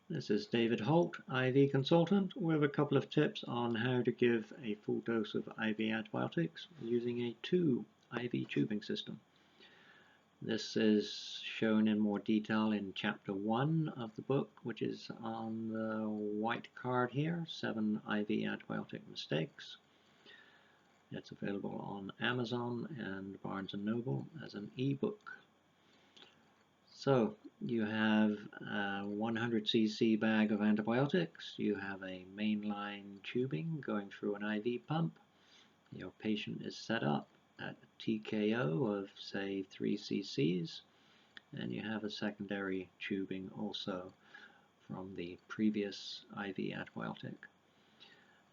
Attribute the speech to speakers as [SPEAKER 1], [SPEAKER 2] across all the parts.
[SPEAKER 1] This is David Holt, IV consultant, with a couple of tips on how to give a full dose of IV antibiotics using a 2 IV tubing system. This is shown in more detail in chapter 1 of the book, which is on the white card here, 7 IV Antibiotic Mistakes. It's available on Amazon and Barnes & Noble as an ebook. So you have a 100cc bag of antibiotics, you have a mainline tubing going through an IV pump, your patient is set up at a TKO of say 3 cc's, and you have a secondary tubing also from the previous IV antibiotic.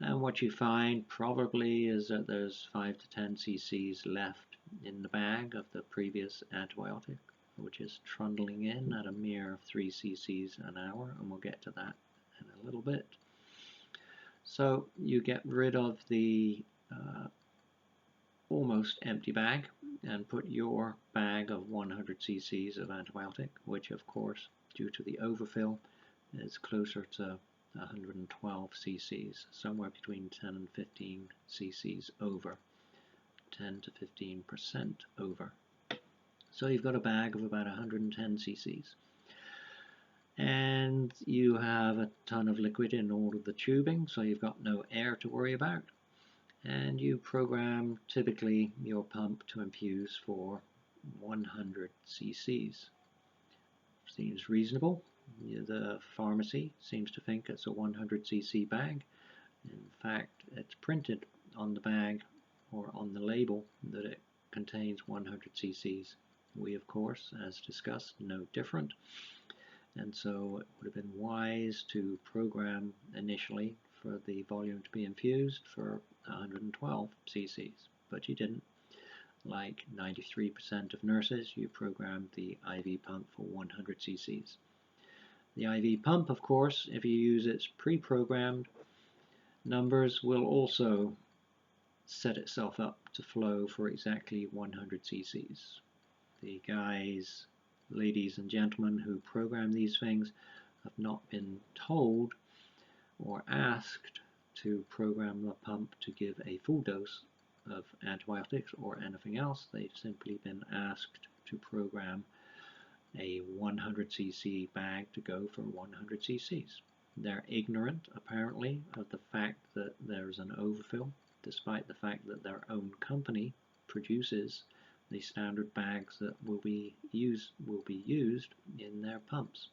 [SPEAKER 1] And what you find probably is that there's 5 to 10 cc's left in the bag of the previous antibiotic, which is trundling in at a mere 3 cc's an hour, and we'll get to that in a little bit. So you get rid of the almost empty bag and put your bag of 100 cc's of antibiotic, which of course, due to the overfill, is closer to 112 cc's, somewhere between 10 and 15 cc's over, 10 to 15% over. So you've got a bag of about 110 cc's. And you have a ton of liquid in all of the tubing, so you've got no air to worry about. And you program typically your pump to infuse for 100 cc's. Seems reasonable. The pharmacy seems to think it's a 100cc bag. In fact, it's printed on the bag or on the label that it contains 100 cc's. We, of course, as discussed, know different, and so it would have been wise to program initially for the volume to be infused for 112 cc's, but you didn't. Like 93% of nurses, you programmed the IV pump for 100 cc's. The IV pump, of course, if you use its pre-programmed numbers, will also set itself up to flow for exactly 100 cc's. The guys, ladies and gentlemen who program these things have not been told or asked to program the pump to give a full dose of antibiotics or anything else. They've simply been asked to program a 100cc bag to go for 100 cc's. They're ignorant, apparently, of the fact that there's an overfill, despite the fact that their own company produces the standard bags that will be used in their pumps.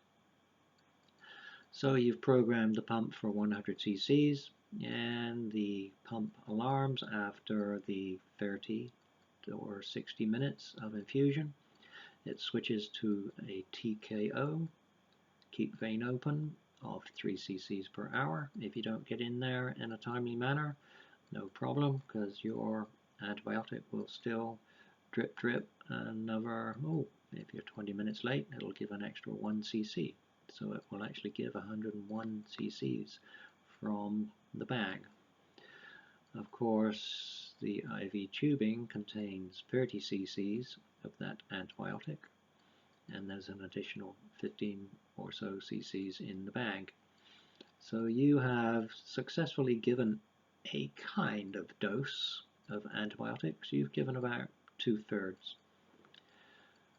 [SPEAKER 1] So you've programmed the pump for 100 cc's, and the pump alarms after the 30 or 60 minutes of infusion. It switches to a TKO, keep vein open, of 3 cc's per hour. If you don't get in there in a timely manner, no problem, because your antibiotic will still drip drip another, if you're 20 minutes late, it'll give an extra 1 cc. So it will actually give 101 cc's from the bag. Of course, the IV tubing contains 30 cc's of that antibiotic, and there's an additional 15 or so cc's in the bag. So you have successfully given a kind of dose of antibiotics. You've given about 2/3.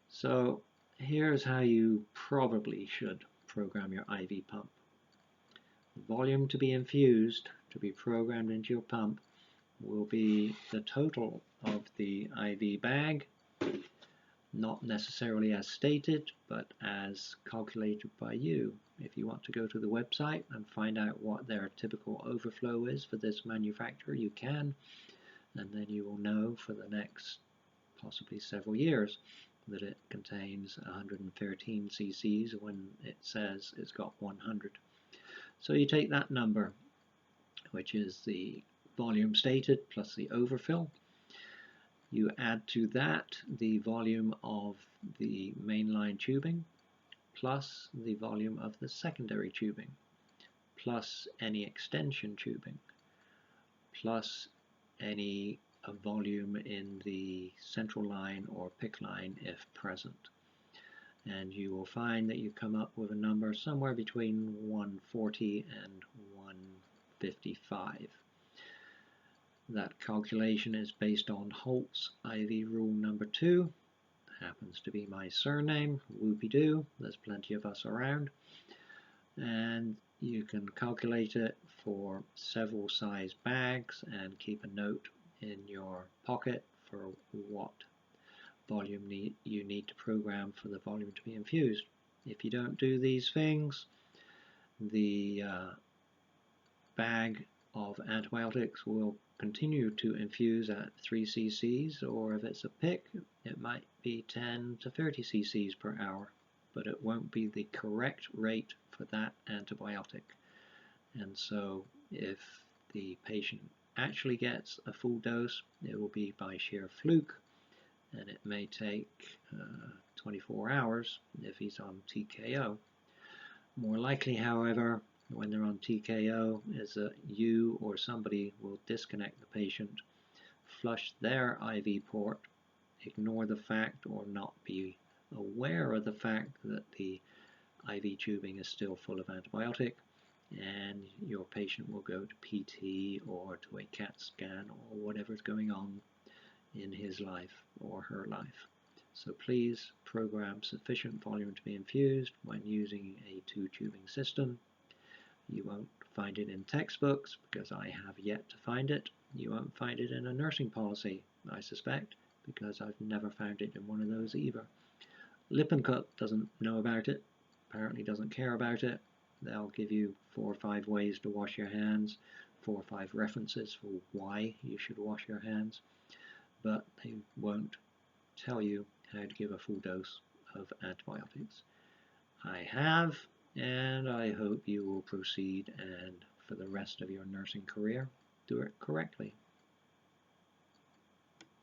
[SPEAKER 1] So here's how you probably should program your IV pump. The volume to be infused, to be programmed into your pump, will be the total of the IV bag, not necessarily as stated, but as calculated by you. If you want to go to the website and find out what their typical overflow is for this manufacturer, you can, and then you will know for the next possibly several years that it contains 113 cc's when it says it's got 100. So you take that number, which is the volume stated plus the overfill. You add to that the volume of the mainline tubing plus the volume of the secondary tubing plus any extension tubing plus any volume in the central line or PICC line if present. and you will find that you come up with a number somewhere between 140 and 155. That calculation is based on Holt's IV rule number 2. Happens to be my surname, whoopie-doo. There's plenty of us around. And you can calculate it for several size bags and keep a note in your pocket for what volume you need to program for the volume to be infused. If you don't do these things, the bag of antibiotics will continue to infuse at 3 cc's, or if it's a pick, it might be 10 to 30 cc's per hour, but it won't be the correct rate for that antibiotic. And so if the patient actually gets a full dose, it will be by sheer fluke, and it may take 24 hours if he's on TKO. More likely, however, when they're on TKO, is that you or somebody will disconnect the patient, flush their IV port, ignore the fact or not be aware of the fact that the IV tubing is still full of antibiotic, and your patient will go to PT or to a CAT scan or whatever's going on in his life or her life. So please program sufficient volume to be infused when using a 2-tubing system. You won't find it in textbooks because I have yet to find it. You won't find it in a nursing policy, I suspect, because I've never found it in one of those either. Lippincott doesn't know about it, apparently doesn't care about it. They'll give you 4 or 5 ways to wash your hands, 4 or 5 references for why you should wash your hands, but they won't tell you how to give a full dose of antibiotics. I have, and I hope you will proceed and for the rest of your nursing career do it correctly.